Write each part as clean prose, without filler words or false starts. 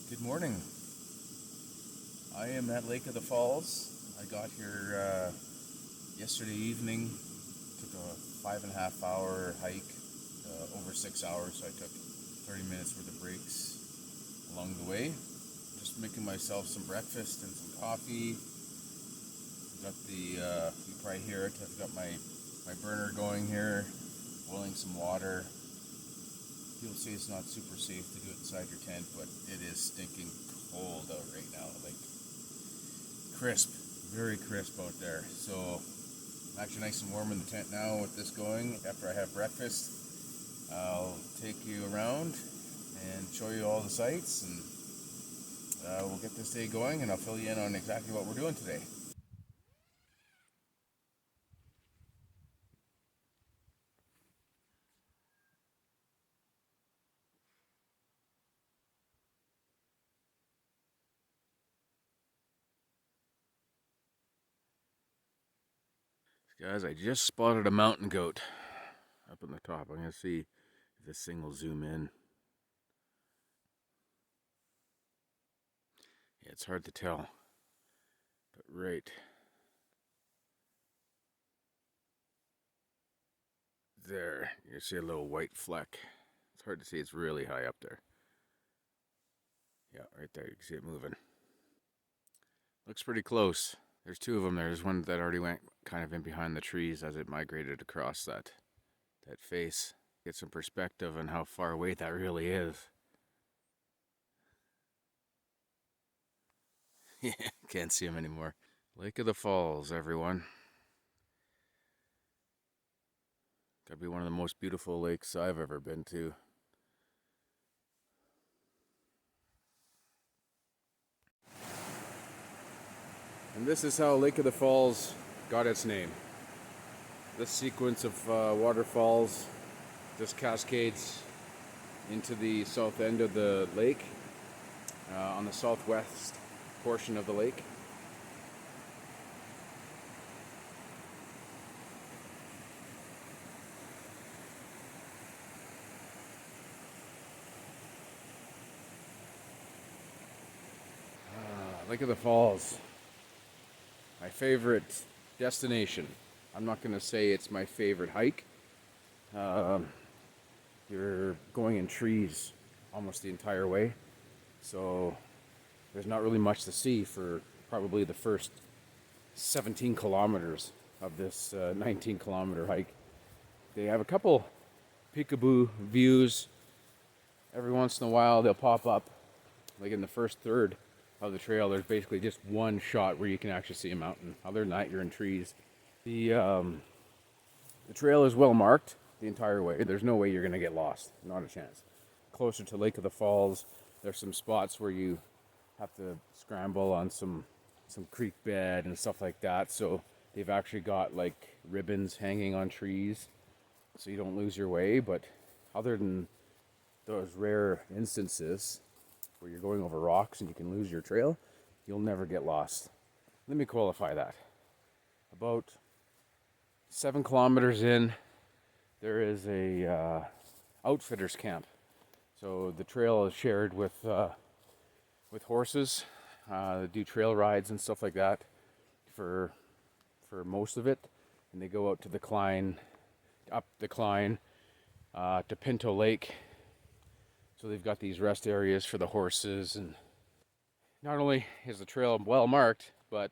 Good morning. I am at Lake of the Falls. I got here yesterday evening. Took a 5.5 hour hike, over 6 hours. So I took 30 minutes worth of breaks along the way. Just making myself some breakfast and some coffee. Got the you probably hear it. I've got my burner going here, boiling some water. People say it's not super safe to do it inside your tent, but it is stinking cold out right now. Like crisp, very crisp out there. So I'm actually nice and warm in the tent now with this going. After I have breakfast, I'll take you around and show you all the sights, and we'll get this day going, and I'll fill you in on exactly what we're doing today. Guys, I just spotted a mountain goat up on the top. I'm going to see if this thing will zoom in. Yeah, it's hard to tell, but right there, you see a little white fleck. It's hard to see, it's really high up there. Yeah, right there, you can see it moving. Looks pretty close. There's two of them there. There's one that already went kind of in behind the trees as it migrated across that face. Get some perspective on how far away that really is. Yeah, can't see him anymore. Lake of the Falls, everyone. Gotta be one of the most beautiful lakes I've ever been to. And this is how Lake of the Falls got its name. This sequence of waterfalls just cascades into the south end of the lake, on the southwest portion of the lake. Lake of the Falls, my favorite destination. I'm not going to say it's my favorite hike. You're going in trees almost the entire way, so there's not really much to see for probably the first 17 kilometers of this 19-kilometer hike. They have a couple peekaboo views. Every once in a while they'll pop up, like in the first third of the trail. There's basically just one shot where you can actually see a mountain. Other than that, you're in trees. The trail is well marked the entire way. There's no way you're going to get lost. Not a chance. Closer to Lake of the Falls, there's some spots where you have to scramble on some creek bed and stuff like that. So they've actually got like ribbons hanging on trees so you don't lose your way. But other than those rare instances where you're going over rocks and you can lose your trail, you'll never get lost. Let me qualify that. About 7 kilometers in, there is a outfitters camp. So the trail is shared with horses. They do trail rides and stuff like that for most of it, and they go out to up the climb to Pinto Lake. So they've got these rest areas for the horses, and not only is the trail well marked, but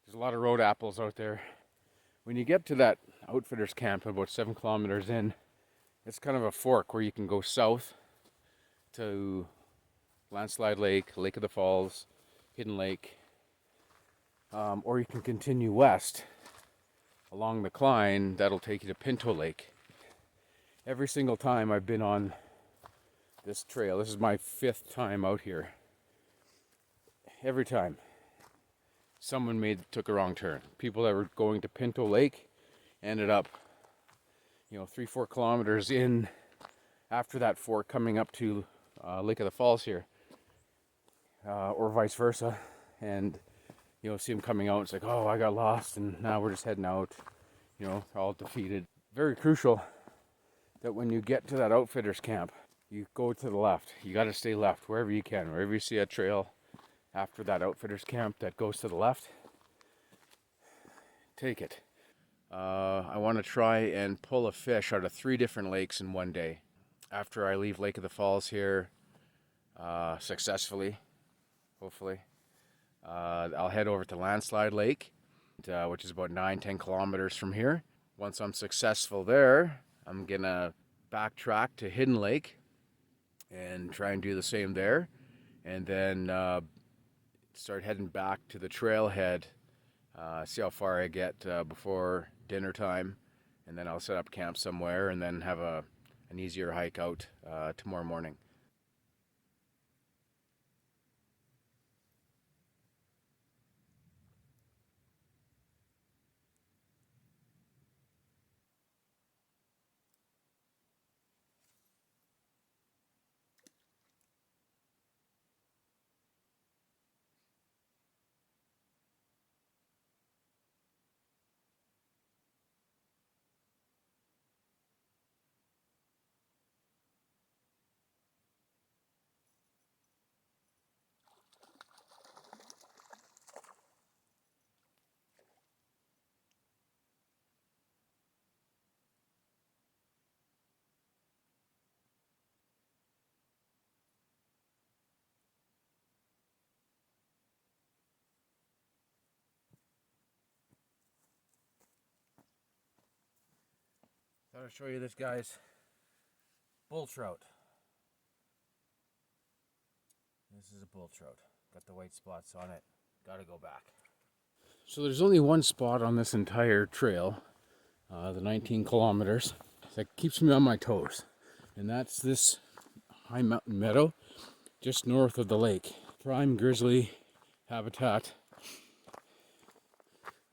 there's a lot of road apples out there. When you get to that outfitters camp about 7 kilometers in, it's kind of a fork where you can go south to Landslide Lake, Lake of the Falls, Hidden Lake, or you can continue west along the climb. That'll take you to Pinto Lake. Every single time I've been on this trail, this is my 5th time out here, every time someone took a wrong turn. People that were going to Pinto Lake ended up 3-4 kilometers in after that fork coming up to Lake of the Falls here, or vice versa, and see them coming out. It's like, oh, I got lost and now we're just heading out, all defeated. Very crucial that when you get to that outfitters camp, you go to the left. You got to stay left wherever you can. Wherever you see a trail after that outfitters camp that goes to the left, take it. I want to try and pull a fish out of 3 different lakes in one day. After I leave Lake of the Falls here successfully, hopefully, I'll head over to Landslide Lake, which is about 9-10 kilometers from here. Once I'm successful there, I'm gonna backtrack to Hidden Lake and try and do the same there, and then start heading back to the trailhead, see how far I get before dinner time, and then I'll set up camp somewhere and then have an easier hike out tomorrow morning. Thought I'd show you this guy's bull trout. This is a bull trout. Got the white spots on it. Gotta go back. So there's only one spot on this entire trail, the 19 kilometers, that keeps me on my toes. And that's this high mountain meadow just north of the lake. Prime grizzly habitat.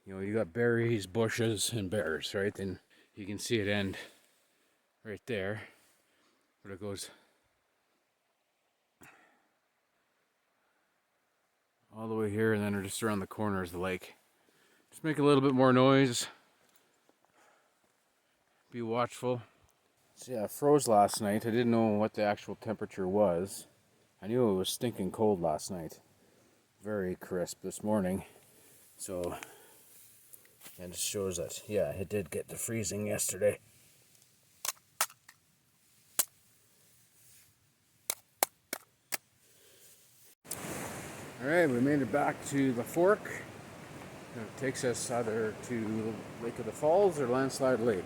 You know, you got berries, bushes, and bears, right? And you can see it end right there. But it goes all the way here, and then just around the corner is the lake. Just make a little bit more noise. Be watchful. So yeah, it froze last night. I didn't know what the actual temperature was. I knew it was stinking cold last night. Very crisp this morning. So, and it shows that, yeah, it did get to freezing yesterday. Alright, we made it back to the fork. It takes us either to Lake of the Falls or Landslide Lake.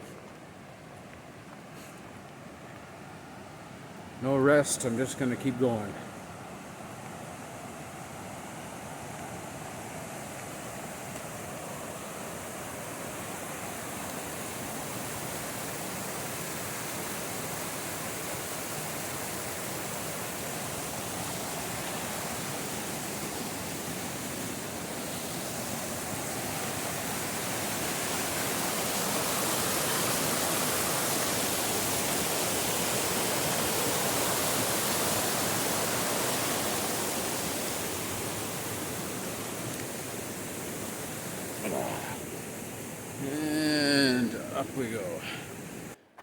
No rest, I'm just going to keep going. And up we go.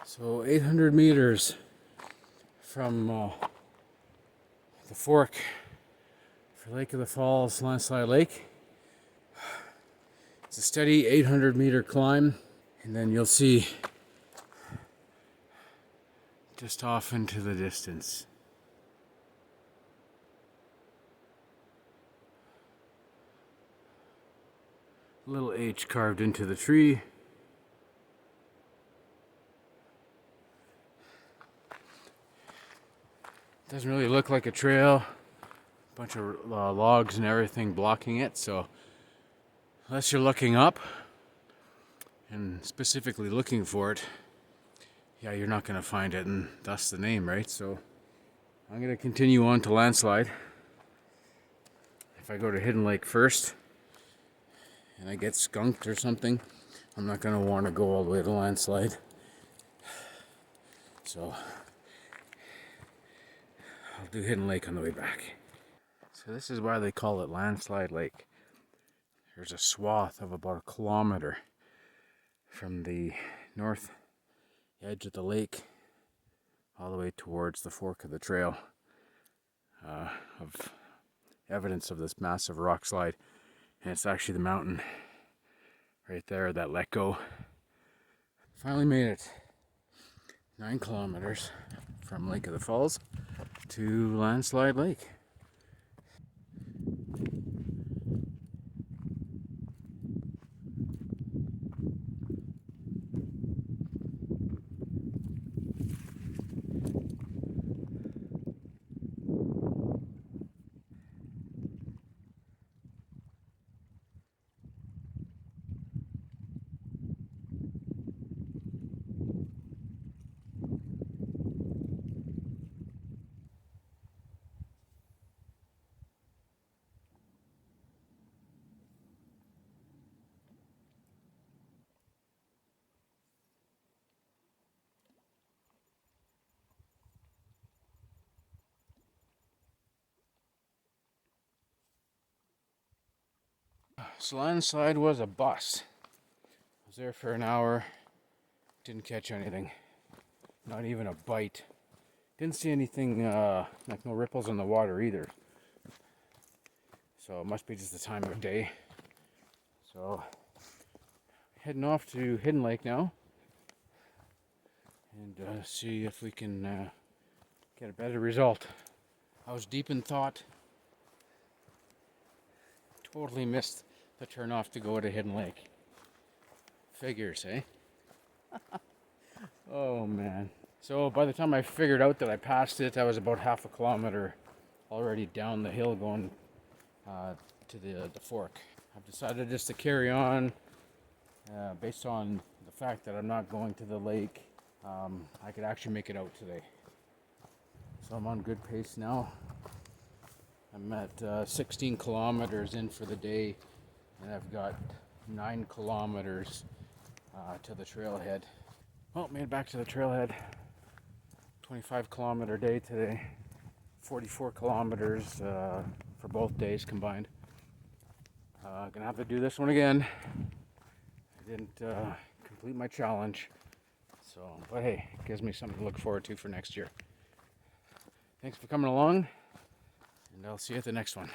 So 800 meters from the fork for Lake of the Falls, Landslide Lake. It's a steady 800 meter climb, and then you'll see just off into the distance little H carved into the tree. Doesn't really look like a trail. Bunch of logs and everything blocking it, so unless you're looking up and specifically looking for it, yeah, you're not going to find it, and that's the name, right? So I'm going to continue on to Landslide. If I go to Hidden Lake first and I get skunked or something, I'm not going to want to go all the way to Landslide. So I'll do Hidden Lake on the way back. So this is why they call it Landslide Lake. There's a swath of about a kilometer from the north edge of the lake all the way towards the fork of the trail, of evidence of this massive rock slide. And it's actually the mountain right there that let go. Finally made it. 9 kilometers from Lake of the Falls to Landslide Lake. So Landslide was a bust. I was there for an hour, didn't catch anything. Not even a bite. Didn't see anything, like no ripples in the water either. So it must be just the time of day. So heading off to Hidden Lake now, and see if we can get a better result. I was deep in thought. Totally missed the turnoff to go to Hidden Lake. Figures, eh? Oh man. So by the time I figured out that I passed it, I was about half a kilometer already down the hill going to the fork. I've decided just to carry on based on the fact that I'm not going to the lake. I could actually make it out today. So I'm on good pace now. I'm at 16 kilometers in for the day, and I've got 9 kilometers to the trailhead. Well, made it back to the trailhead. 25 kilometer day today. 44 kilometers for both days combined. Gonna have to do this one again. I didn't complete my challenge. So, but hey, it gives me something to look forward to for next year. Thanks for coming along, and I'll see you at the next one.